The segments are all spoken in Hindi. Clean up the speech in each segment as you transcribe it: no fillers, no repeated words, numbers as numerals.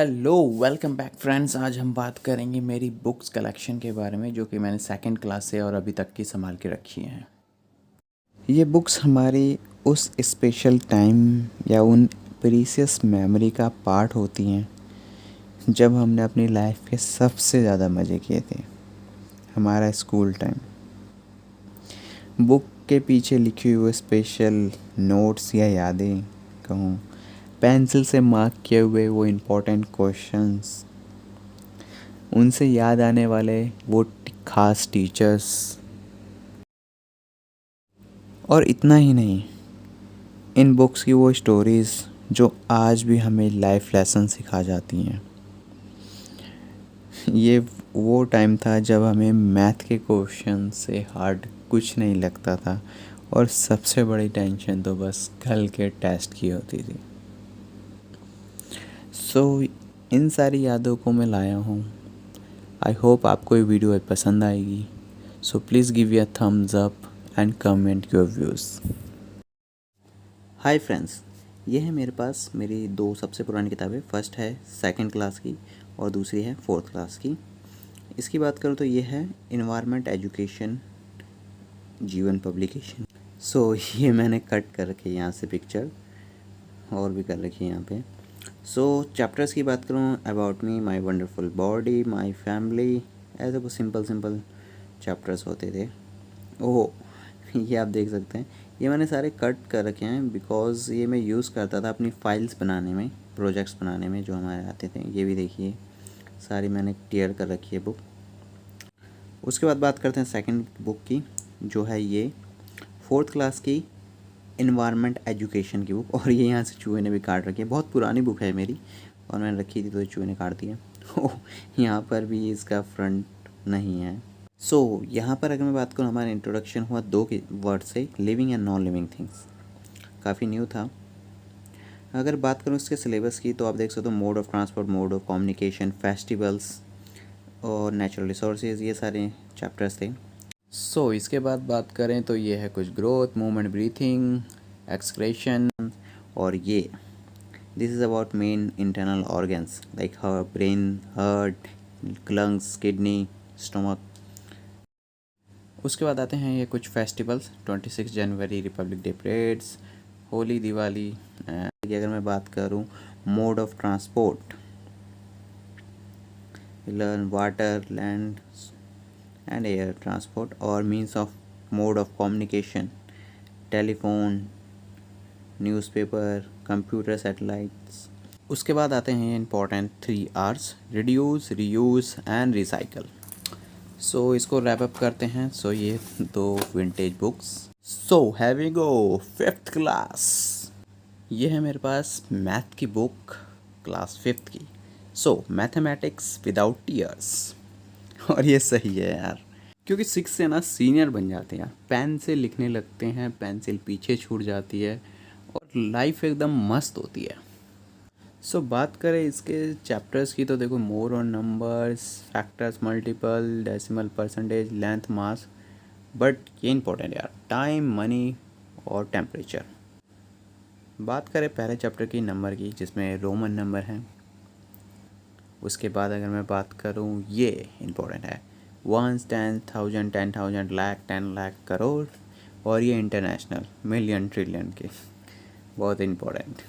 Hello welcome back friends. आज हम बात करेंगे मेरी बुक्स कलेक्शन के बारे में जो कि मैंने सेकंड क्लास से और अभी तक की संभाल के रखी हैं। ये बुक्स हमारी उस स्पेशल टाइम या उन प्रीसियस मेमोरी का पार्ट होती हैं जब हमने अपनी लाइफ के सबसे ज़्यादा मज़े किए थे, हमारा स्कूल टाइम। बुक के पीछे लिखी हुई स्पेशल नोट्स या यादें कहूँ, पेंसिल से मार्क किए हुए वो इम्पोर्टेंट क्वेश्चंस, उनसे याद आने वाले वो खास टीचर्स, और इतना ही नहीं, इन बुक्स की वो स्टोरीज़ जो आज भी हमें लाइफ लेसन सिखा जाती हैं। ये वो टाइम था जब हमें मैथ के क्वेश्चन से हार्ड कुछ नहीं लगता था और सबसे बड़ी टेंशन तो बस कल के टेस्ट की होती थी। इन सारी यादों को मैं लाया हूँ। आई होप आपको ये वीडियो पसंद आएगी। So please give you a thumbs up and comment your views. Hi friends, ये है मेरे पास मेरी दो सबसे पुरानी किताबें। फर्स्ट है सेकंड क्लास की और दूसरी है फोर्थ क्लास की। इसकी बात करूँ तो ये है इन्वायरमेंट एजुकेशन जीवन पब्लिकेशन। ये मैंने कट कर रखी है यहाँ से पिक्चर, और भी कर रखी है यहाँ पे। चैप्टर्स की बात करूँ, about me, my wonderful body, my family, ऐसे कुछ सिंपल चैप्टर्स होते थे। ओह ये आप देख सकते हैं, ये मैंने सारे कट कर रखे हैं बिकॉज़ ये मैं यूज़ करता था अपनी फाइल्स बनाने में, प्रोजेक्ट्स बनाने में जो हमारे आते थे। ये भी देखिए सारी मैंने टियर कर रखी है बुक। उसके बाद बात करते हैं सेकंड बुक की, जो है ये फोर्थ क्लास की इन्वायरमेंट एजुकेशन की बुक। और ये यहाँ से चूहे ने भी काट रखी है। बहुत पुरानी बुक है मेरी और मैंने रखी थी तो चूहे ने काट दिया। यहाँ पर भी इसका फ्रंट नहीं है। यहाँ पर अगर मैं बात करूँ, हमारा इंट्रोडक्शन हुआ दो के वर्ड से, living and non living things. काफ़ी न्यू था। अगर बात करूँ इसके सिलेबस की तो आप देख सकते हो, mode of transport, mode of communication, festivals और नेचुरल रिसोर्सेज, ये सारे चैप्टर्स थे। इसके बाद बात करें तो ये है कुछ ग्रोथ, मूवमेंट, ब्रीथिंग, एक्सक्रेशन, और ये this is about main internal organs like brain, heart, lungs, kidney, stomach. उसके बाद आते हैं ये कुछ फेस्टिवल्स, 26 जनवरी, republic day parades, Holi, Diwali. अगर मैं बात करूं mode of transport, learn water, land and air transport, और means of mode of communication, telephone, newspaper, computer, satellites. उसके बाद आते हैं important 3 R's, reduce, reuse and recycle. इसको रैप अप करते हैं। ये दो vintage books. Have we go fifth class. ये है मेरे पास मैथ की बुक क्लास फिफ्थ की। Mathematics without tears. और ये सही है यार, क्योंकि 6 से ना सीनियर बन जाते हैं यार, पेन से लिखने लगते हैं, पेंसिल पीछे छूट जाती है और लाइफ एकदम मस्त होती है। बात करें इसके चैप्टर्स की तो देखो, more on numbers, factors, multiple, decimal, percentage, length, mass. But ये इंपॉर्टेंट यार, टाइम, मनी और टेम्परेचर। बात करें पहले चैप्टर की नंबर की, जिसमें रोमन नंबर हैं। उसके बाद अगर मैं बात करूँ, ये इंपॉर्टेंट है, 1, 10, 1000, 10,000, लाख, 10 लाख, करोड़। और ये इंटरनेशनल, मिलियन, ट्रिलियन के, बहुत इंपॉर्टेंट।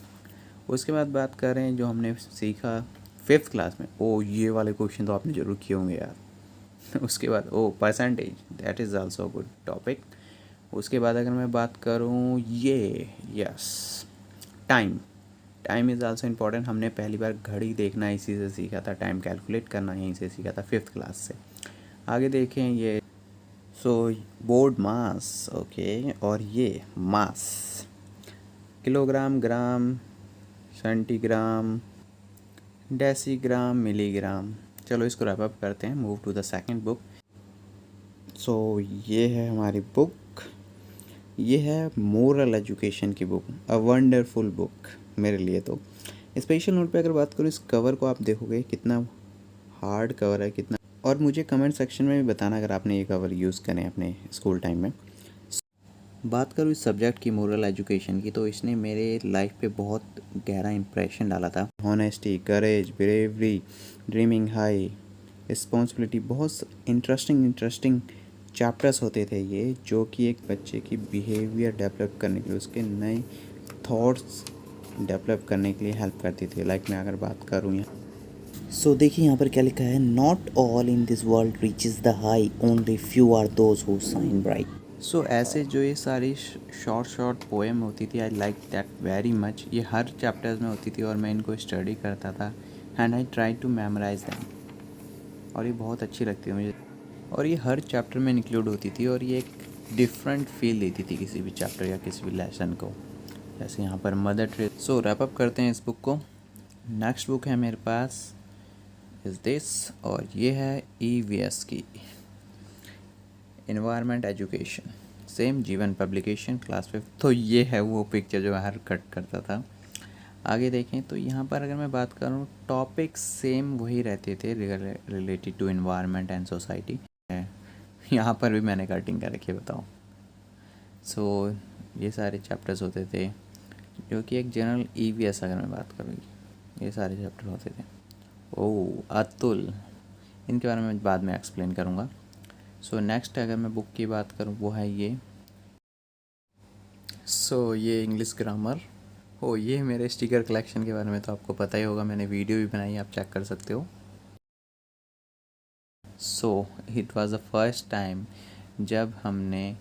उसके बाद बात करें जो हमने सीखा फिफ्थ क्लास में, ये वाले क्वेश्चन तो आपने ज़रूर किए होंगे यार। उसके बाद percentage, that is also good topic. उसके बाद अगर मैं बात करूँ, ये yes, time is also important. हमने पहली बार घड़ी देखना इसी से सीखा था, टाइम कैलकुलेट करना यहीं से सीखा था, फिफ्थ क्लास से। आगे देखें ये बोर्ड मास, ओके, और ये mass, kilogram, gram, centigram, decigram, milligram. चलो इसको रैप अप करते हैं, move to the second book. ये है हमारी बुक, ये है मोरल एजुकेशन की बुक, अ वंडरफुल बुक मेरे लिए तो। स्पेशल नोट पे अगर बात करूँ, इस कवर को आप देखोगे कितना हार्ड कवर है, कितना। और मुझे कमेंट सेक्शन में भी बताना अगर आपने ये कवर यूज़ करें अपने स्कूल टाइम में। बात करूँ इस सब्जेक्ट की, मोरल एजुकेशन की, तो इसने मेरे लाइफ पे बहुत गहरा इम्प्रेशन डाला था। हॉनेस्टी, करेज, ब्रेवरी, ड्रीमिंग हाई, रिस्पॉन्सिबिलिटी, बहुत इंटरेस्टिंग चैप्टर्स होते थे ये, जो कि एक बच्चे की बिहेवियर डेवलप करने के लिए, उसके नए थॉट्स डेवलप करने के लिए हेल्प करती थी। लाइक मैं अगर बात करूँ यहाँ, सो देखिए यहाँ पर क्या लिखा है, not all in this world reaches the high, only few are those who shine bright. So ऐसे जो ये सारी शॉर्ट पोएम होती थी, I like that very much. ये हर चैप्टर्स में होती थी और मैं इनको स्टडी करता था and I try to memorise them, और ये बहुत अच्छी लगती है मुझे। और ये हर चैप्टर में इंक्लूड होती थी और ये एक डिफरेंट फील देती थी किसी भी चैप्टर या किसी भी लेसन को, जैसे यहाँ पर मदर ट्रेसा। सो रैप अप करते हैं इस बुक को। नेक्स्ट बुक है मेरे पास इज़ दिस, और ये है EVS की, इन्वायरमेंट एजुकेशन, सेम जीवन पब्लिकेशन, क्लास 5। तो ये है वो पिक्चर जो हर कट करता था। आगे देखें तो यहाँ पर अगर मैं बात करूँ, टॉपिक सेम वही रहते थे related to environment and society. यहाँ पर भी मैंने कटिंग कर रखी है, बताओ। सो ये सारे चैप्टर्स होते थे जो कि एक जनरल EVS अगर मैं बात करूँ, ये सारे चैप्टर होते थे। ओह अतुल, इनके बारे में बाद में एक्सप्लेन करूँगा। सो नेक्स्ट अगर मैं बुक की बात करूँ वो है ये। सो ये इंग्लिश ग्रामर। हो, ये मेरे स्टिकर कलेक्शन के बारे में तो आपको पता ही होगा, मैंने वीडियो भी बनाई, आप चेक कर सकते हो। So it was the first time जब हमने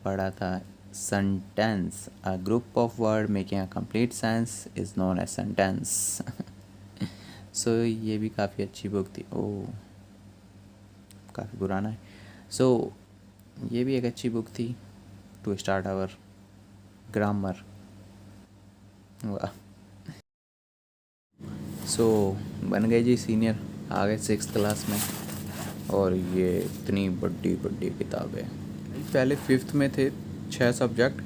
पढ़ा था sentence, a group of word making a complete sense is known as sentence. So ये भी काफ़ी अच्छी बुक थी। ओह काफ़ी पुराना है। सो ये भी एक अच्छी बुक थी टू स्टार्ट आवर ग्रामर। वाह। सो बन गए जी सीनियर, आ गए 6th क्लास में, और ये इतनी बड़ी बड़ी किताब है। पहले 5th में थे 6 सब्जेक्ट,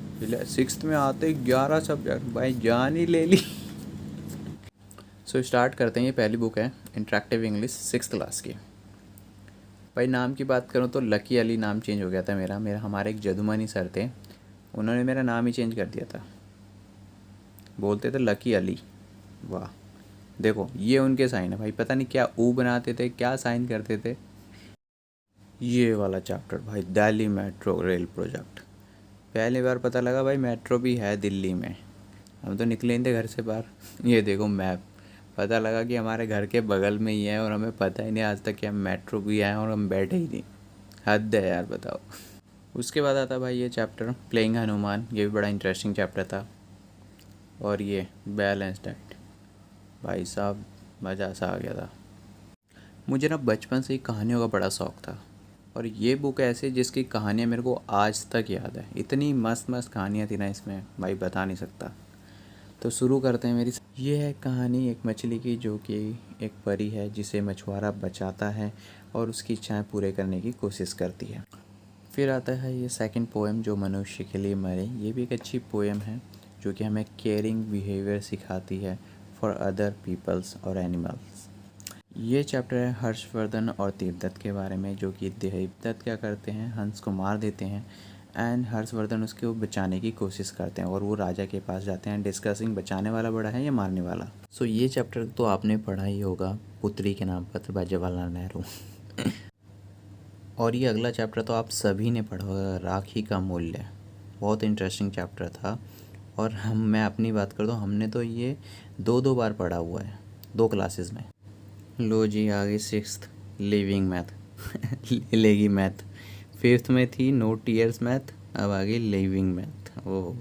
6th में आते 11 सब्जेक्ट, भाई जान ही ले ली। सो स्टार्ट करते हैं। ये पहली बुक है इंटरेक्टिव इंग्लिश 6th क्लास की। भाई नाम की बात करूँ तो लकी अली नाम चेंज हो गया था मेरा हमारे एक जदुमनी सर थे, उन्होंने मेरा नाम ही चेंज कर दिया था, बोलते थे लकी अली। वाह, देखो ये उनके साइन है भाई, पता नहीं क्या ऊ बनाते थे, क्या साइन करते थे। ये वाला चैप्टर भाई, दिल्ली मेट्रो रेल प्रोजेक्ट, पहली बार पता लगा भाई मेट्रो भी है दिल्ली में। हम तो निकले नहीं थे घर से बाहर। ये देखो मैप, पता लगा कि हमारे घर के बगल में ही है और हमें पता ही नहीं आज तक कि हम मेट्रो भी आए और हम बैठे ही नहीं। हद है यार, बताओ। उसके बाद आता भाई ये चैप्टर प्लेइंग हनुमान, ये भी बड़ा इंटरेस्टिंग चैप्टर था। और ये बैलेंस डाइट, भाई साहब मज़ा सा आ गया था। मुझे ना बचपन से ही कहानियों का बड़ा शौक़ था, और ये बुक ऐसे जिसकी कहानियाँ मेरे को आज तक याद है। इतनी मस्त मस्त कहानियाँ थी ना इसमें, भाई बता नहीं सकता। तो शुरू करते हैं मेरी। ये है कहानी एक मछली की, जो कि एक परी है जिसे मछुआरा बचाता है और उसकी इच्छाएं पूरे करने की कोशिश करती है। फिर आता है ये सेकंड पोएम, जो मनुष्य के लिए मरे। ये भी एक अच्छी पोएम है जो कि हमें केयरिंग बिहेवियर सिखाती है फॉर अदर पीपल्स और एनिमल्स। ये चैप्टर है हर्षवर्धन और देवदत्त के बारे में, जो कि देवदत्त क्या करते हैं, हंस को मार देते हैं एंड हर्षवर्धन उसको बचाने की कोशिश करते हैं और वो राजा के पास जाते हैं डिस्कसिंग बचाने वाला बड़ा है या मारने वाला। सो ये चैप्टर तो आपने पढ़ा ही होगा, पुत्री के नाम पत्र बाय जवाहरलाल नेहरू। और ये अगला चैप्टर तो आप सभी ने पढ़ा होगा, राखी का मूल्य। बहुत इंटरेस्टिंग चैप्टर था, और मैं अपनी बात कर दूँ, हमने तो ये 2 बार पढ़ा हुआ है, 2 क्लासेस में। लो जी आ गई 6th लिविंग मैथ। ले लेगी मैथ। 5th में थी नो टीयर्स मैथ, अब आ गई लिविंग मैथ। ओह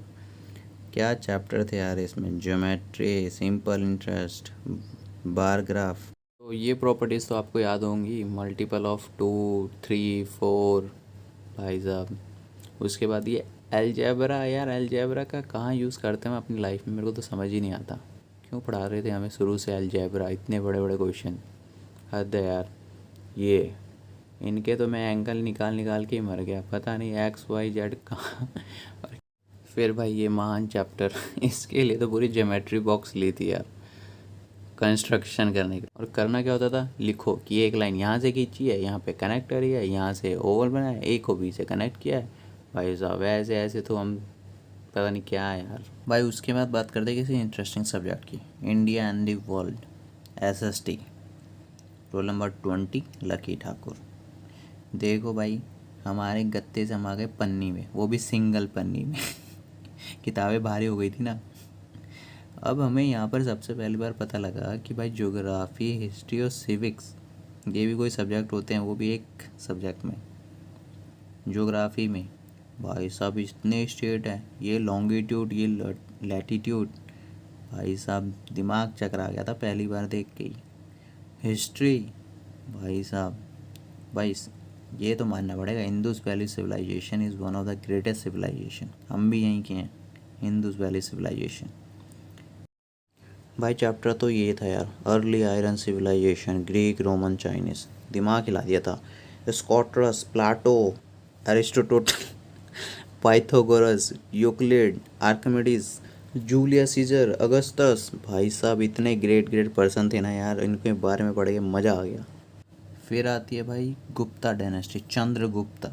क्या चैप्टर थे यार इसमें, geometry, simple interest, bar graph. तो ये प्रॉपर्टीज़ तो आपको याद होंगी, मल्टीपल ऑफ 2, 3, 4, भाई साहब। उसके बाद ये अलजेब्रा, यार अलजेब्रा का कहाँ यूज़ करते हैं हम अपनी लाइफ में, मेरे को तो समझ ही नहीं आता। क्यों पढ़ा रहे थे हमें शुरू से अलजेब्रा, इतने बड़े बड़े क्वेश्चन, हद है यार। ये इनके तो मैं एंगल निकाल के ही मर गया, पता नहीं XYZ कहाँ। फिर भाई ये महान चैप्टर, इसके लिए तो पूरी ज्योमेट्री बॉक्स ली थी यार कंस्ट्रक्शन करने के। और करना क्या होता था, लिखो कि एक लाइन यहाँ से खींची है, यहाँ पे कनेक्ट करी है, यहाँ से ओवल बनाया, A को B से कनेक्ट किया है, भाई साहब ऐसे ऐसे तो हम पता नहीं क्या है यार भाई। उसके बाद बात करते हैं किसी इंटरेस्टिंग सब्जेक्ट की। India and the world, SST, roll number 20, lucky Thakur. देखो भाई, हमारे गत्ते से हम आ गए पन्नी में, वो भी सिंगल पन्नी में। किताबें भारी हो गई थी ना। अब हमें यहाँ पर सबसे पहली बार पता लगा कि भाई ज्योग्राफी, हिस्ट्री और सिविक्स ये भी कोई सब्जेक्ट होते हैं, वो भी एक सब्जेक्ट में। ज्योग्राफी में भाई साहब इतने स्टेट हैं, ये लॉन्गिट्यूड, ये लैटिट्यूड, भाई साहब दिमाग चकरा गया था पहली बार देख के ही। हिस्ट्री भाई साहब, भाई ये तो मानना पड़ेगा, Indus valley civilisation is one of the greatest civilisation. हम भी यहीं के हैं, इंडस वैली सिविलाइजेशन। भाई चैप्टर तो ये था यार, early iron civilisation, Greek, Roman, Chinese. दिमाग हिला दिया था। Socrates, Plato, Aristotle, Pythagoras, Euclid, Archimedes, Julius Caesar, Augustus. भाई साहब इतने ग्रेट ग्रेट पर्सन थे ना यार, इनके बारे में पढ़ के मज़ा आ गया। फिर आती है भाई गुप्ता डायनेस्टी, चंद्रगुप्ता।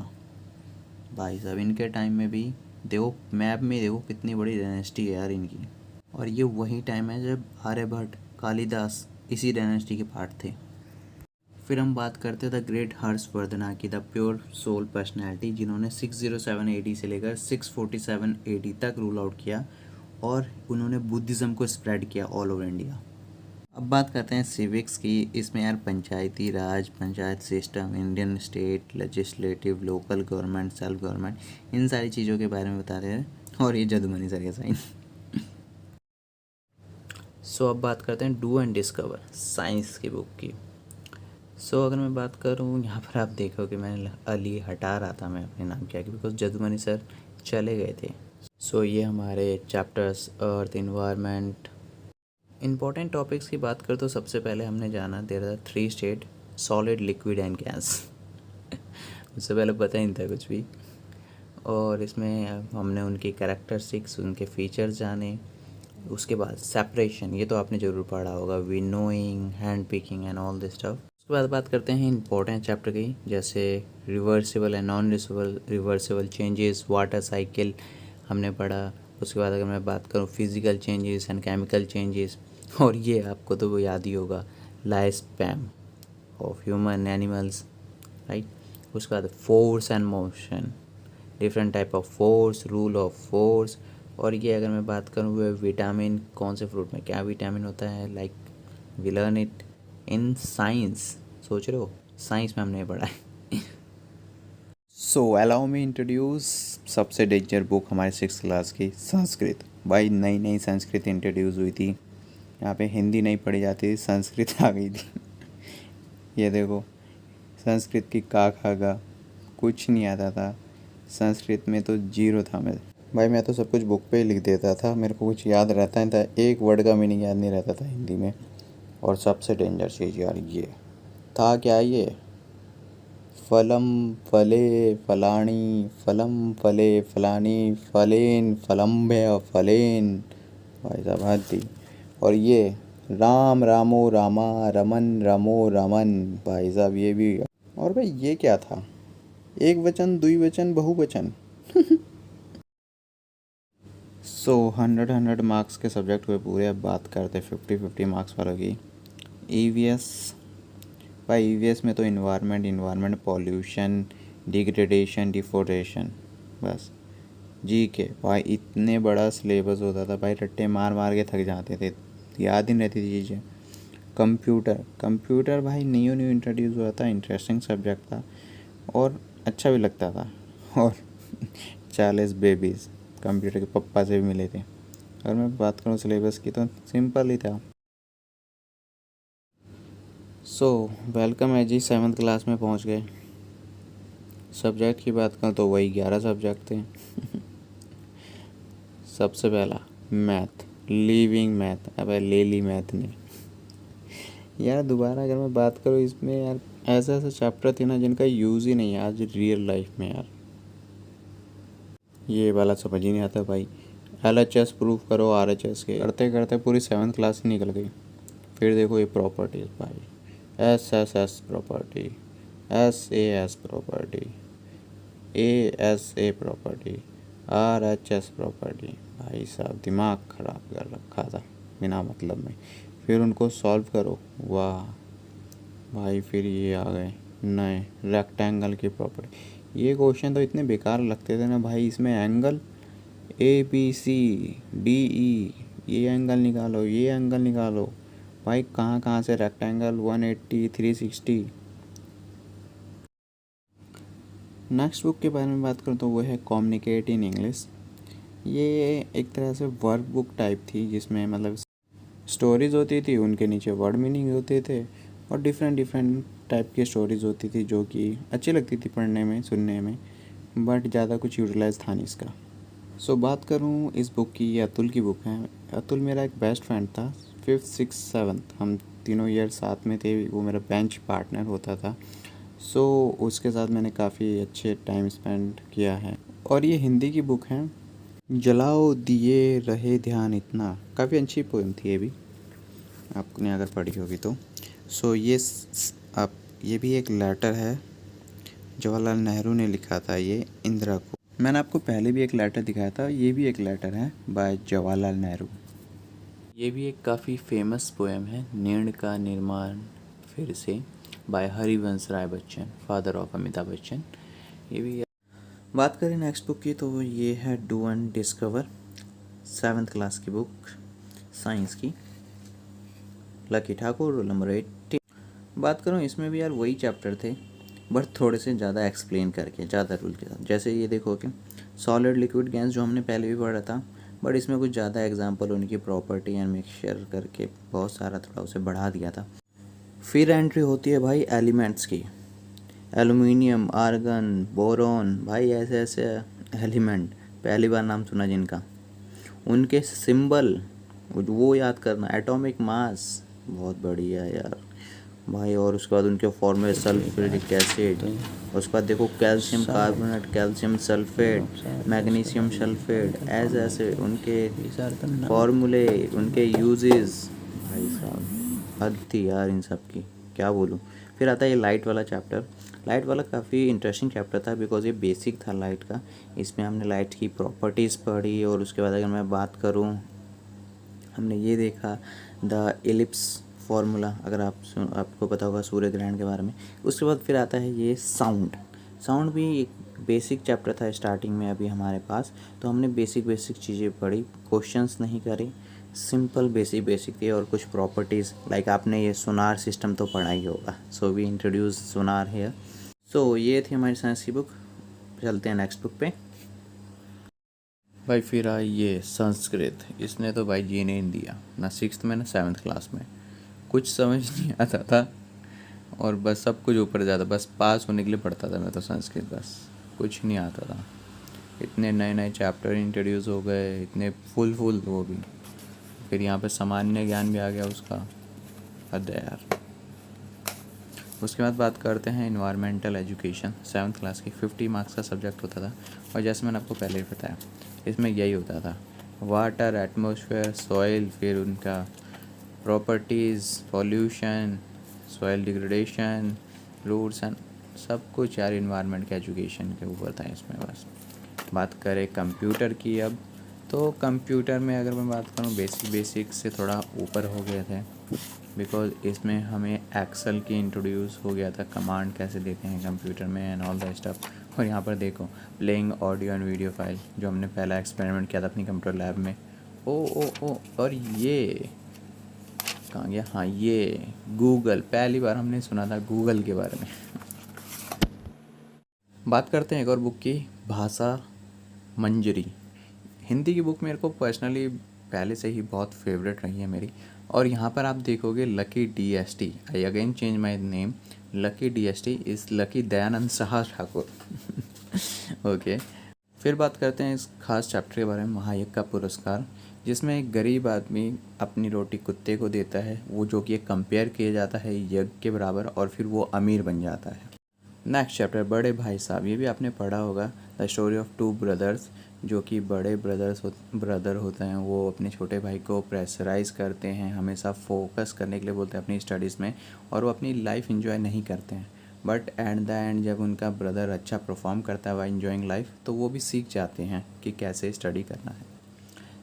भाई साहब इनके टाइम में भी देखो, मैप में देखो कितनी बड़ी डायनेस्टी है यार इनकी। और ये वही टाइम है जब आर्यभट्ट, कालिदास इसी डायनेस्टी के पार्ट थे। फिर हम बात करते हैं द ग्रेट हर्षवर्धना की, द प्योर सोल पर्सनैलिटी, जिन्होंने 607 AD से लेकर 647 AD तक रूल आउट किया और उन्होंने बुद्धिज़्म को स्प्रेड किया ऑल ओवर इंडिया। अब बात करते हैं सिविक्स की। इसमें यार Panchayati Raj, panchayat system, Indian state, legislative, local government, self government, इन सारी चीज़ों के बारे में बता रहे हैं। और ये जदुमनी सर का साइन। सो अब बात करते हैं डू एंड डिस्कवर, साइंस की बुक की। सो अगर मैं बात करूँ, यहाँ पर आप देखो कि मैंने अली हटा रहा था मैं अपने नाम क्या, बिकॉज जदुमनी सर चले गए थे। सो ये हमारे chapters earth, environment, important topics की बात करें तो सबसे पहले हमने जाना there are 3 state, solid, liquid and gas. उससे पहले पता ही नहीं था कुछ भी। और इसमें हमने उनकी कैरेक्टरिस्टिक्स, उनके फीचर्स जाने। उसके बाद सेपरेशन, ये तो आपने ज़रूर पढ़ा होगा, winnowing, hand picking and all this stuff. उसके बाद बात करते हैं इंपॉर्टेंट चैप्टर की, जैसे reversible and non reversible changes, water cycle हमने पढ़ा। उसके बाद अगर मैं बात करूँ physical changes and chemical changes, और ये आपको तो वो याद ही होगा, life span of human animals, right. उसके बाद force and motion, different type of force, rule of force. और ये अगर मैं बात करूँ विटामिन, कौन से फ्रूट में क्या विटामिन होता है, like we learn it in science. सोच रहे हो, साइंस में हमने पढ़ा है। सो अलाउ मी इंट्रोड्यूस सबसे डेंजर बुक हमारे 6th क्लास की, संस्कृत। भाई नई नई संस्कृत इंट्रोड्यूस हुई थी, यहाँ पे हिंदी नहीं पढ़ी जाती थी, संस्कृत आ गई थी। ये देखो, संस्कृत की का खा गा कुछ नहीं आता था, संस्कृत में तो जीरो था मैं। भाई मैं तो सब कुछ बुक पे ही लिख देता था, मेरे को कुछ याद रहता नहीं था, एक वर्ड का मीनिंग याद नहीं रहता था हिंदी में। और सबसे डेंजर चीज़ यार ये था, क्या ये, फलम फले फलानी, फलम फले फलानी, फलेन फलम्भ्य फलेन। भाई साहब हद थी। और ये राम रामो रामा, रमन रमो रमन। भाई साहब ये भी। और भाई ये क्या था, एक वचन, द्विवचन, बहुवचन। सो 100 मार्क्स के सब्जेक्ट हुए पूरे। अब बात करते 50 मार्क्स वालों की। EVS, भाई EVS में तो इन्वायरमेंट, पॉल्यूशन, डिग्रेडेशन, डिफोरेशन, बस। GK भाई इतने बड़ा सिलेबस होता था भाई, रट्टे मार मार के थक जाते थे, याद ही नहीं रहती थी चीज़ें। कंप्यूटर भाई न्यू इंट्रोड्यूस हुआ था, इंटरेस्टिंग सब्जेक्ट था और अच्छा भी लगता था। और 40 बेबीज़ कंप्यूटर के पप्पा से भी मिले थे। अगर मैं बात करूँ सिलेबस की तो सिंपल ही था। सो वेलकम है जी, 7th क्लास में पहुंच गए। सब्जेक्ट की बात करूँ तो वही 11 सब्जेक्ट थे। सबसे पहला मैथ, लिविंग मैथ। अब ले ली मैथ ने यार। दोबारा अगर मैं बात करूँ इसमें यार, ऐसा चैप्टर थे ना जिनका यूज़ ही नहीं है आज रियल लाइफ में यार। ये वाला समझ ही नहीं आता भाई। LHS प्रूफ करो RHS के, करते करते पूरी 7th क्लास निकल गई। फिर देखो ये प्रॉपर्टीज़ भाई, SSS property, SAS property, ASA property, RHS property. भाई साहब दिमाग ख़राब कर रखा था बिना मतलब में। फिर उनको सॉल्व करो, वाह भाई। फिर ये आ गए नए रेक्टेंगल की प्रॉपर्टी। ये क्वेश्चन तो इतने बेकार लगते थे ना भाई। इसमें एंगल ABCDE, ये एंगल निकालो, ये एंगल निकालो। भाई कहाँ कहाँ से रेक्टेंगल 180 360। नेक्स्ट बुक के बारे में बात करूँ तो वो है कम्युनिकेट इन इंग्लिश। ये एक तरह से वर्क बुक टाइप थी, जिसमें मतलब स्टोरीज़ होती थी, उनके नीचे वर्ड मीनिंग होते थे और डिफरेंट डिफरेंट टाइप की स्टोरीज़ होती थी जो कि अच्छी लगती थी पढ़ने में, सुनने में, बट ज़्यादा कुछ यूटिलाइज था नहीं इसका। सो बात करूँ इस बुक की, ये अतुल की बुक है। अतुल मेरा एक बेस्ट फ्रेंड था, 5th 6th 7th हम तीनों ईयर साथ में थे। वो मेरा बेंच पार्टनर होता था। सो उसके साथ मैंने काफ़ी अच्छे टाइम स्पेंड किया है। और ये हिंदी की बुक है, जलाओ दिए रहे ध्यान इतना। काफ़ी अच्छी पोएम थी ये भी, आपने अगर पढ़ी होगी तो। सो ये आप, ये भी एक लेटर है, जवाहरलाल नेहरू ने लिखा था ये इंदिरा को। मैंने आपको पहले भी एक लेटर दिखाया था, ये भी एक लेटर है बाय जवाहरलाल नेहरू। ये भी एक काफ़ी फेमस पोएम है, नीड़ का निर्माण फिर से, by Harivansh Rai Bachchan, father of Amitabh Bachchan. ये भी। बात करें नेक्स्ट बुक की तो ये है do and discover, 7th class की बुक, साइंस की, लकी ठाकुर, रोल नंबर 18। बात करूँ इसमें भी यार वही चैप्टर थे, बट थोड़े से ज़्यादा एक्सप्लेन करके, ज़्यादा रूल के साथ। जैसे ये देखो कि सॉलिड लिक्विड गैस जो हमने पहले भी पढ़ा था, बट इसमें कुछ ज़्यादा एग्जांपल उनकी प्रॉपर्टी एंड मिक्सचर करके बहुत सारा थोड़ा उसे बढ़ा दिया था। फिर एंट्री होती है भाई एलिमेंट्स की, एलुमिनियम, आर्गन, बोरॉन। भाई ऐसे ऐसे एलिमेंट पहली बार नाम सुना जिनका, उनके सिंबल वो याद करना, एटॉमिक मास, बहुत बढ़िया यार भाई। और उसके बाद उनके फॉर्मूले, सल्फ्यूरिक एसिड, उसके बाद देखो calcium carbonate, calcium sulphate, magnesium sulphate, ऐसे ऐसे उनके फॉर्मूले, उनके यूजेस। भाई साहब हद थी यार इन सब की, क्या बोलूँ। फिर आता है ये लाइट वाला चैप्टर। लाइट वाला काफ़ी इंटरेस्टिंग चैप्टर था, बिकॉज ये बेसिक था लाइट का। इसमें हमने लाइट की प्रॉपर्टीज़ पढ़ी, और उसके बाद अगर मैं बात करूँ, हमने ये देखा द एलिप्स फार्मूला, अगर आपको पता होगा सूर्य ग्रहण के बारे में। उसके बाद फिर आता है ये साउंड। साउंड भी एक बेसिक चैप्टर था स्टार्टिंग में अभी हमारे पास, तो हमने बेसिक बेसिक चीज़ें पढ़ी, क्वेश्चंस नहीं करे, सिंपल बेसिक थी। और कुछ प्रॉपर्टीज़ लाइक आपने ये सोनार सिस्टम तो पढ़ा ही होगा, so we introduce sonar here. So ये थी हमारी साइंस की बुक। चलते हैं नेक्स्ट बुक पे। भाई फिर आई ये संस्कृत। इसने तो भाई जीने नहीं दिया, ना 6th में ना 7th क्लास में। कुछ समझ नहीं आता था, और बस सब कुछ ऊपर जाता, बस पास होने के लिए पढ़ता था मैं तो संस्कृत, बस कुछ नहीं आता था। इतने नए नए चैप्टर इंट्रोड्यूस हो गए, इतने फुल वो भी। फिर यहाँ पे सामान्य ज्ञान भी आ गया उसका, हद है यार। उसके बाद बात करते हैं इन्वायरमेंटल एजुकेशन, 7th क्लास की, 50 मार्क्स का सब्जेक्ट होता था। और जैसे मैंने आपको पहले ही बताया, इसमें यही होता था, वाटर, एटमॉस्फेयर, सॉइल, फिर उनका properties, pollution, soil degradation, roots and सब कुछ यार इन्वायरमेंट के एजुकेशन के ऊपर था इसमें। बस बात करें कंप्यूटर की अब, तो कंप्यूटर में अगर मैं बात करूँ, बेसिक से थोड़ा ऊपर हो गए थे, बिकॉज इसमें हमें एक्सेल की इंट्रोड्यूस हो गया था, कमांड कैसे देते हैं कंप्यूटर में एंड ऑल दैट स्टफ। और यहाँ पर देखो playing audio and video file, जो हमने पहला एक्सपेरिमेंट किया था अपनी कंप्यूटर लैब में। ओ और ये कहाँ गया, हाँ ये गूगल, पहली बार हमने सुना था गूगल के बारे में। बात करते हैं एक और बुक की, भाषा मंजरी। हिंदी की बुक मेरे को पर्सनली पहले से ही बहुत फेवरेट रही है मेरी। और यहाँ पर आप देखोगे lucky DST, I again change my name, lucky DST is lucky Dayanand Saha Thakur. Okay. फिर बात करते हैं इस खास चैप्टर के बारे में, महायज्ञ का पुरस्कार, जिसमें एक गरीब आदमी अपनी रोटी कुत्ते को देता है, वो जो कि कंपेयर किया जाता है यज्ञ के बराबर, और फिर वो अमीर बन जाता है। नेक्स्ट चैप्टर, बड़े भाई साहब। ये भी आपने पढ़ा होगा, द स्टोरी ऑफ 2 ब्रदर्स, जो कि बड़े ब्रदर होते हैं, वो अपने छोटे भाई को प्रेशराइज करते हैं, हमेशा फोकस करने के लिए बोलते हैं अपनी स्टडीज़ में, और वो अपनी लाइफ एंजॉय नहीं करते हैं। बट एट द एंड जब उनका ब्रदर अच्छा परफॉर्म करता है वाई एंजॉइंग लाइफ, तो वो भी सीख जाते हैं कि कैसे स्टडी करना है।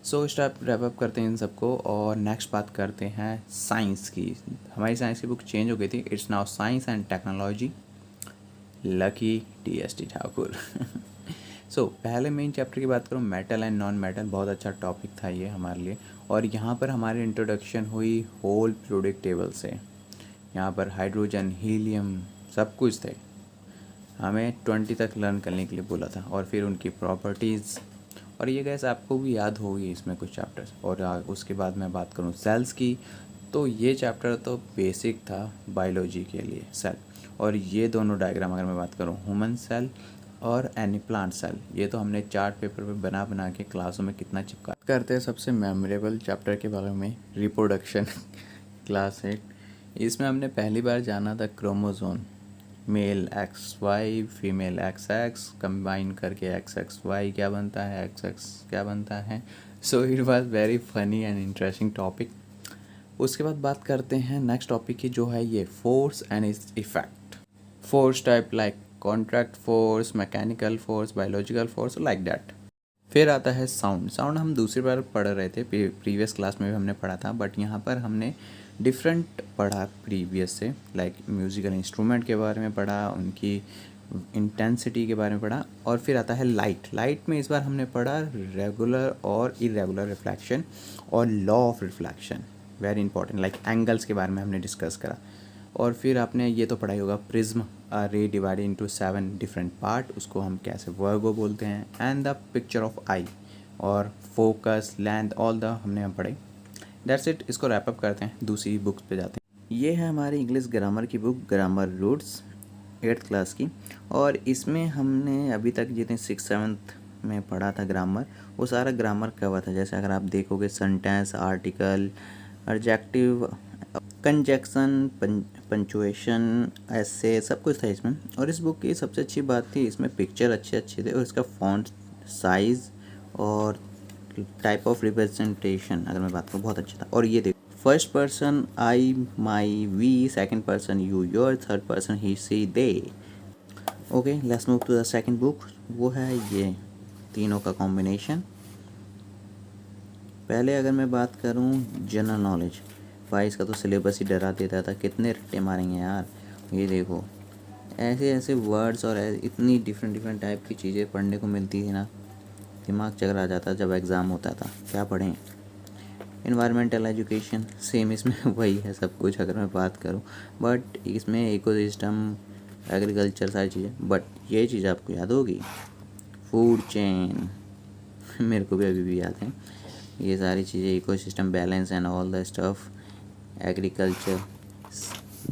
सो स्टेप रैप अप करते हैं इन सबको और नेक्स्ट बात करते हैं साइंस की। हमारी साइंस की बुक चेंज हो गई थी, it's now science and technology, lucky TST Thakur. So पहले मेन चैप्टर की बात करूँ, मेटल एंड नॉन मेटल, बहुत अच्छा टॉपिक था ये हमारे लिए। और यहाँ पर हमारी इंट्रोडक्शन हुई होल पीरियोडिक टेबल से। यहाँ पर हाइड्रोजन, हीलियम सब कुछ थे। हमें 20 तक लर्न करने के लिए बोला था, और फिर उनकी प्रॉपर्टीज़। और ये गैस आपको भी याद होगी इसमें कुछ चैप्टर्स। और उसके बाद मैं बात करूँ सेल्स की, तो ये चैप्टर तो बेसिक था बायोलॉजी के लिए, सेल। और ये दोनों डायग्राम अगर मैं बात करूँ, ह्यूमन सेल और एनी प्लांट सेल, ये तो हमने चार्ट पेपर पे बना बना के क्लासों में कितना चिपका करते हैं। सबसे मेमोरेबल चैप्टर के बारे में रिप्रोडक्शन क्लास 8, इसमें हमने पहली बार जाना था chromosome, male XY female XX combine करके XXY क्या बनता है, XX क्या बनता है। So it was very funny and interesting topic. उसके बाद बात करते हैं नेक्स्ट टॉपिक की, जो है ये force and its effect. Force type like contract force, mechanical force, biological force, like that. फिर आता है साउंड। साउंड हम दूसरी बार पढ़ रहे थे, प्रीवियस क्लास में भी हमने पढ़ा था, बट यहाँ पर हमने डिफरेंट पढ़ा प्रीवियस से। लाइक म्यूज़िकल इंस्ट्रूमेंट के बारे में पढ़ा, उनकी इंटेंसिटी के बारे में पढ़ा। और फिर आता है लाइट। लाइट में इस बार हमने पढ़ा रेगुलर और इरेगुलर रिफ्लेक्शन और law of reflection, very important. Like angles के बारे में हमने डिस्कस करा। और फिर आपने ये तो पढ़ा ही होगा, प्रिज्म रे डिवाइडेड इनटू 7 डिफरेंट पार्ट, उसको हम कैसे वर्गो बोलते हैं, एंड द पिक्चर ऑफ आई और फोकस, लेंथ, ऑल द हमने हम पढ़े। That's it. इसको रैप अप करते हैं, दूसरी बुक्स पे जाते हैं। ये है हमारी इंग्लिश ग्रामर की book, grammar roots 8th class की। और इसमें हमने अभी तक जितने 6th-7th में पढ़ा था ग्रामर, वो सारा ग्रामर कवर था। जैसे अगर आप देखोगे sentence, article, adjective, conjunction, punctuation, ऐसे सब कुछ था इसमें। और इस बुक की सबसे अच्छी बात थी, इसमें पिक्चर अच्छे अच्छे थे, और इसका फॉन्ट साइज़ और टाइप ऑफ रिप्रेजेंटेशन अगर मैं बात करूँ बहुत अच्छा था। और ये देखो, first person I, my, we, second person you, your, third person he, she, they. Okay, let's move to the second book. वो है ये तीनों का कॉम्बिनेशन। पहले अगर मैं बात करूँ जनरल नॉलेज, भाई इसका तो सिलेबस ही डरा देता था, कितने रट्टे मारेंगे यार। ये देखो, ऐसे ऐसे वर्ड्स और इतनी डिफरेंट डिफरेंट टाइप की चीज़ें पढ़ने को मिलती थी ना, दिमाग चकर आ जाता जब एग्ज़ाम होता था, क्या पढ़ें। इन्वायरमेंटल एजुकेशन सेम, इसमें वही है सब कुछ अगर मैं बात करूँ, बट इसमें इकोसिस्टम, एग्रीकल्चर सारी चीज़ें। बट ये चीज़ आपको याद होगी, फूड चेन, मेरे को भी अभी भी याद है ये सारी चीज़ें, ecosystem balance and all the stuff, agriculture.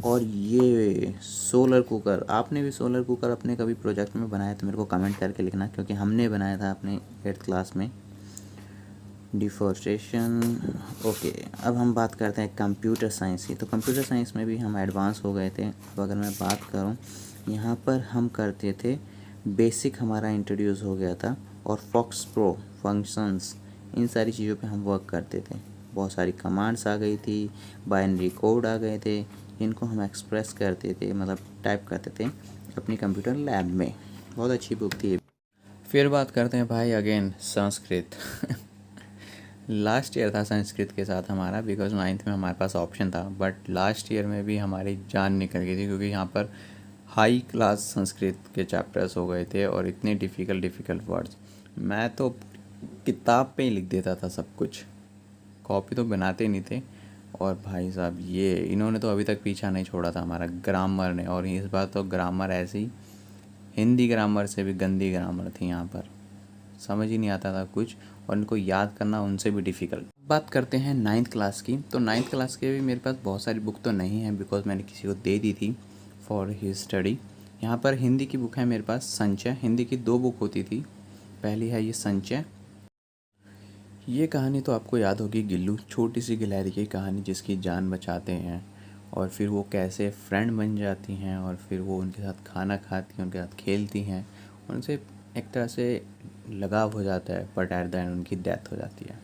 और ये सोलर कुकर, आपने भी सोलर कुकर अपने कभी प्रोजेक्ट में बनाया तो मेरे को कमेंट करके लिखना, क्योंकि हमने बनाया था अपने 8th क्लास में। डिफॉरेस्टेशन। ओके, अब हम बात करते हैं कंप्यूटर साइंस की। तो कंप्यूटर साइंस में भी हम एडवांस हो गए थे। अब अगर मैं बात करूं, यहाँ पर हम करते थे बेसिक, हमारा इंट्रोड्यूस हो गया था, और फॉक्स प्रो, फंक्शंस, इन सारी चीज़ों पे हम वर्क करते थे। बहुत सारी कमांड्स आ गई थी, बाइनरी कोड आ गए थे, इनको हम एक्सप्रेस करते थे, मतलब टाइप करते थे अपनी कंप्यूटर लैब में। बहुत अच्छी बुक थी। फिर बात करते हैं भाई अगेन संस्कृत। लास्ट ईयर था संस्कृत के साथ हमारा, बिकॉज 9th में हमारे पास ऑप्शन था, बट लास्ट ईयर में भी हमारी जान निकल गई थी, क्योंकि यहाँ पर हाई क्लास संस्कृत के चैप्टर्स हो गए थे और इतने डिफ़िकल्ट वर्ड्स। मैं तो किताब पे ही लिख देता था सब कुछ, कॉपी तो बनाते नहीं थे। और भाई साहब ये इन्होंने तो अभी तक पीछा नहीं छोड़ा था हमारा, ग्रामर ने। और इस बार तो ग्रामर ऐसी, हिंदी ग्रामर से भी गंदी ग्रामर थी यहाँ पर, समझ ही नहीं आता था कुछ, और इनको याद करना उनसे भी डिफ़िकल्ट। बात करते हैं 9th क्लास की। तो 9th क्लास के भी मेरे पास बहुत सारी बुक तो नहीं है, बिकॉज मैंने किसी को दे दी थी फॉर हिज स्टडी। यहाँ पर हिंदी की बुक है मेरे पास, संचय। हिंदी की 2 बुक होती थी, पहली है ये संचय। ये कहानी तो आपको याद होगी, गिल्लू, छोटी सी गिलहरी की कहानी, जिसकी जान बचाते हैं, और फिर वो कैसे फ्रेंड बन जाती हैं, और फिर वो उनके साथ खाना खाती हैं, उनके साथ खेलती हैं, उनसे एक तरह से लगाव हो जाता है, बट एट द एंड उनकी डेथ हो जाती है।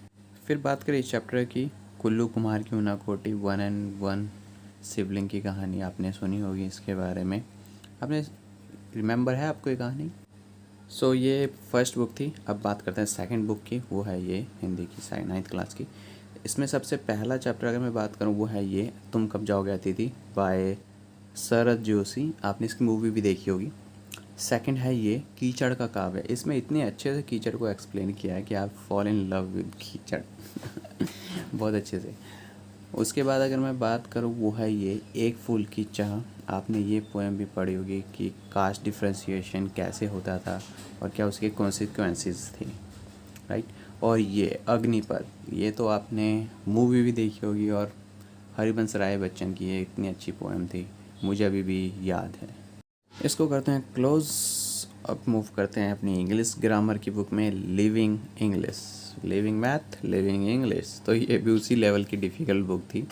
फिर बात करें इस चैप्टर की, कुल्लू कुमार की उनाकोटी 1 and 1 सिबलिंग की कहानी, आपने सुनी होगी इसके बारे में। आपने रिमेंबर है आपको ये कहानी? सो ये फर्स्ट बुक थी। अब बात करते हैं सेकंड बुक की, वो है ये हिंदी की 9th क्लास की। इसमें सबसे पहला चैप्टर अगर मैं बात करूँ वो है ये तुम कब जाओगे अतिथि बाय शरद जोशी। आपने इसकी मूवी भी देखी होगी। सेकंड है ये कीचड़ का काव्य। इसमें इतने अच्छे से कीचड़ को एक्सप्लेन किया है कि आप फॉल इन लव विद कीचड़ बहुत अच्छे से। उसके बाद अगर मैं बात करूँ वो है ये एक फूल की चाह। आपने ये पोएम भी पढ़ी होगी कि कास्ट डिफ्रेंशिएशन कैसे होता था और क्या उसके कॉन्सिक्वेंसेस थे, राइट। और ये अग्निपथ, ये तो आपने मूवी भी देखी होगी और हरिवंश राय बच्चन की ये इतनी अच्छी पोएम थी, मुझे अभी भी याद है। इसको करते हैं क्लोज। अब मूव करते हैं अपनी इंग्लिश ग्रामर की बुक में, living English, living math, living English. तो ये भी उसी लेवल की डिफ़िकल्ट बुक थी।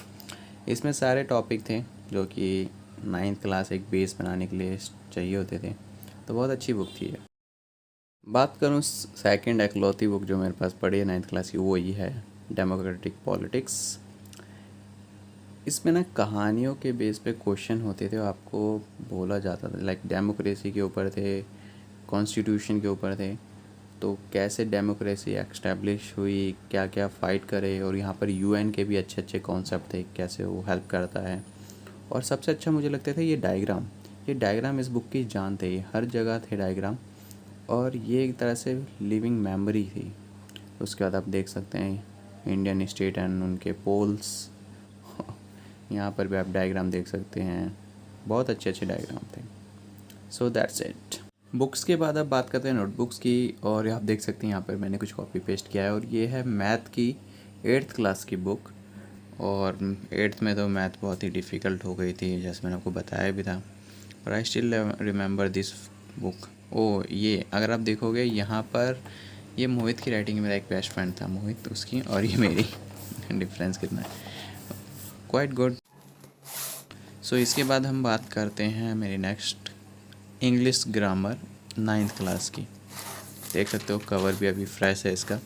इसमें सारे टॉपिक थे जो कि 9th क्लास एक बेस बनाने के लिए चाहिए होते थे, तो बहुत अच्छी बुक थी ये। बात करूँ सेकंड एकलौती बुक जो मेरे पास पढ़ी है 9th क्लास की, वो ये है डेमोक्रेटिक पॉलिटिक्स। इसमें ना कहानियों के बेस पे क्वेश्चन होते थे, आपको बोला जाता था, लाइक डेमोक्रेसी के ऊपर थे, कॉन्स्टिट्यूशन के ऊपर थे, तो कैसे डेमोक्रेसी एस्टेब्लिश हुई, क्या क्या फ़ाइट करे, और यहाँ पर यूएन के भी अच्छे अच्छे कॉन्सेप्ट थे, कैसे वो हेल्प करता है। और सबसे अच्छा मुझे लगते थे ये डायग्राम इस बुक की जान थे, ये हर जगह थे डायग्राम, और ये एक तरह से लिविंग मेमोरी थी। उसके बाद आप देख सकते हैं इंडियन स्टेट एंड उनके पोल्स, यहाँ पर भी आप डायग्राम देख सकते हैं, बहुत अच्छे अच्छे डायग्राम थे। So that's it. बुक्स के बाद अब बात करते हैं नोटबुक्स की, और आप देख सकते हैं यहाँ पर मैंने कुछ कॉपी पेस्ट किया है, और ये है मैथ की 8th क्लास की बुक। और 8th में तो मैथ बहुत ही डिफ़िकल्ट हो गई थी, जैसे मैंने आपको बताया भी था, और I still remember this book. Oh ये अगर आप देखोगे यहाँ पर, ये मोहित की राइटिंग, मेरा एक बेस्ट फ्रेंड था मोहित, उसकी और ये मेरी डिफरेंस कितना है, क्वाइट गुड। सो इसके बाद हम बात करते हैं मेरी next English grammar 9th class की। देख सकते हो कवर भी अभी फ्रेश है इसका।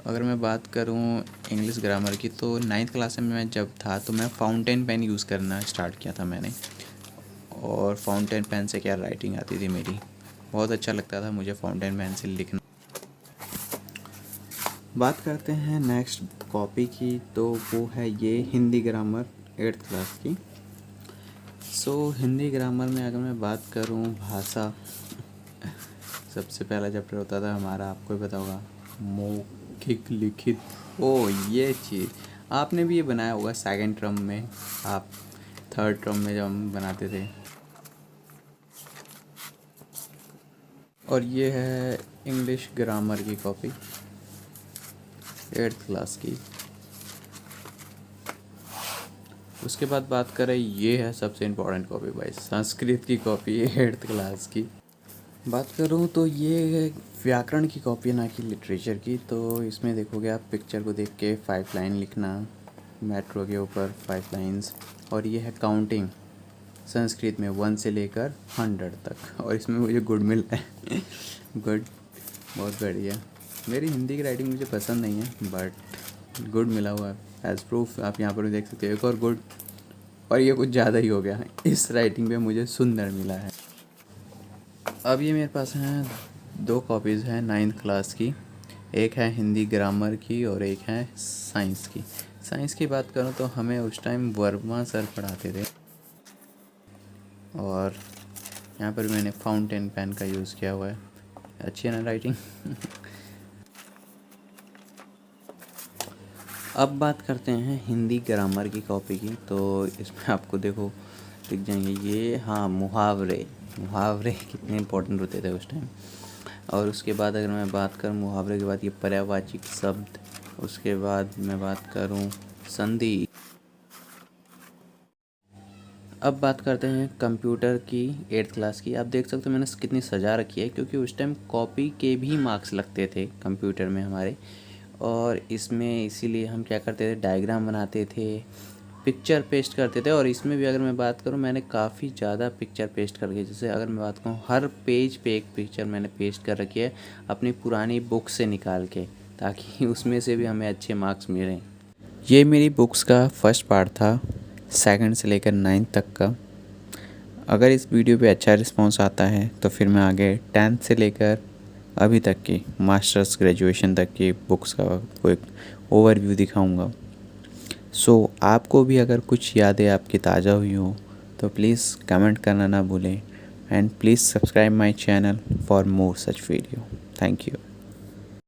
अगर मैं बात करूं इंग्लिश ग्रामर की, तो 9th क्लास में मैं जब था तो मैं फाउंटेन पेन यूज़ करना स्टार्ट किया था मैंने, और फाउंटेन पेन से क्या राइटिंग आती थी मेरी, बहुत अच्छा लगता था मुझे फाउंटेन पेन से लिखना। बात करते हैं नेक्स्ट कॉपी की, तो वो है ये हिंदी ग्रामर 8th क्लास की। सो हिंदी ग्रामर में अगर मैं बात करूं भाषा, सबसे पहला चैप्टर होता था हमारा, आपको ही पता होगा, मौखिक लिखित। ओ ये चीज़ आपने भी ये बनाया होगा सेकंड टर्म में, आप थर्ड टर्म में जब हम बनाते थे। और ये है इंग्लिश ग्रामर की कॉपी 8th क्लास की। उसके बाद बात करें, ये है सबसे इम्पोर्टेंट कॉपी भाई, संस्कृत की कॉपी 8th क्लास की। बात करूँ तो ये व्याकरण की कॉपी है, ना कि लिटरेचर की। तो इसमें देखोगे आप पिक्चर को देख के 5 लाइन लिखना, मेट्रो के ऊपर 5 लाइंस। और ये है काउंटिंग संस्कृत में 1 से लेकर 100 तक, और इसमें मुझे गुड मिल रहा है गुड, बहुत बढ़िया। मेरी हिंदी की राइटिंग मुझे पसंद नहीं है, बट गुड मिला हुआ है एज प्रूफ। आप यहाँ पर भी देख सकते हो एक और गुड, और ये कुछ ज़्यादा ही हो गया है, इस राइटिंग पे मुझे सुंदर मिला है। अब ये मेरे पास हैं 2 कॉपीज़ हैं 9th क्लास की, एक है हिंदी ग्रामर की और एक है साइंस की। साइंस की बात करूँ तो हमें उस टाइम वर्मा सर पढ़ाते थे, और यहाँ पर मैंने फाउंटेन पेन का यूज़ किया हुआ है। अच्छी है ना राइटिंग अब बात करते हैं हिंदी ग्रामर की कॉपी की। तो इसमें आपको देखो दिख जाएंगे ये, हाँ, मुहावरे कितने इंपॉर्टेंट होते थे उस टाइम। और उसके बाद अगर मैं बात करूँ मुहावरे के बाद, ये पर्यायवाची शब्द। उसके बाद मैं बात करूँ संधि। अब बात करते हैं कंप्यूटर की 8th क्लास की। आप देख सकते हो मैंने कितनी सजा रखी है, क्योंकि उस टाइम कॉपी के भी मार्क्स लगते थे कंप्यूटर में हमारे, और इसमें इसीलिए हम क्या करते थे, डायग्राम बनाते थे, पिक्चर पेस्ट करते थे। और इसमें भी अगर मैं बात करूं, मैंने काफ़ी ज़्यादा पिक्चर पेस्ट करके, जैसे अगर मैं बात करूं हर पेज पे एक पिक्चर मैंने पेस्ट कर रखी है अपनी पुरानी बुक से निकाल के, ताकि उसमें से भी हमें अच्छे मार्क्स मिलें। ये मेरी बुक्स का फर्स्ट पार्ट था, 2nd से लेकर 9th तक का। अगर इस वीडियो पे अच्छा रिस्पांस आता है तो फिर मैं आगे 10th से लेकर अभी तक की मास्टर्स ग्रेजुएशन तक की बुक्स का कोई ओवरव्यू दिखाऊंगा। सो आपको भी अगर कुछ यादें आपकी ताज़ा हुई हो तो प्लीज़ कमेंट करना ना भूलें, and please subscribe my channel for more such video. Thank you.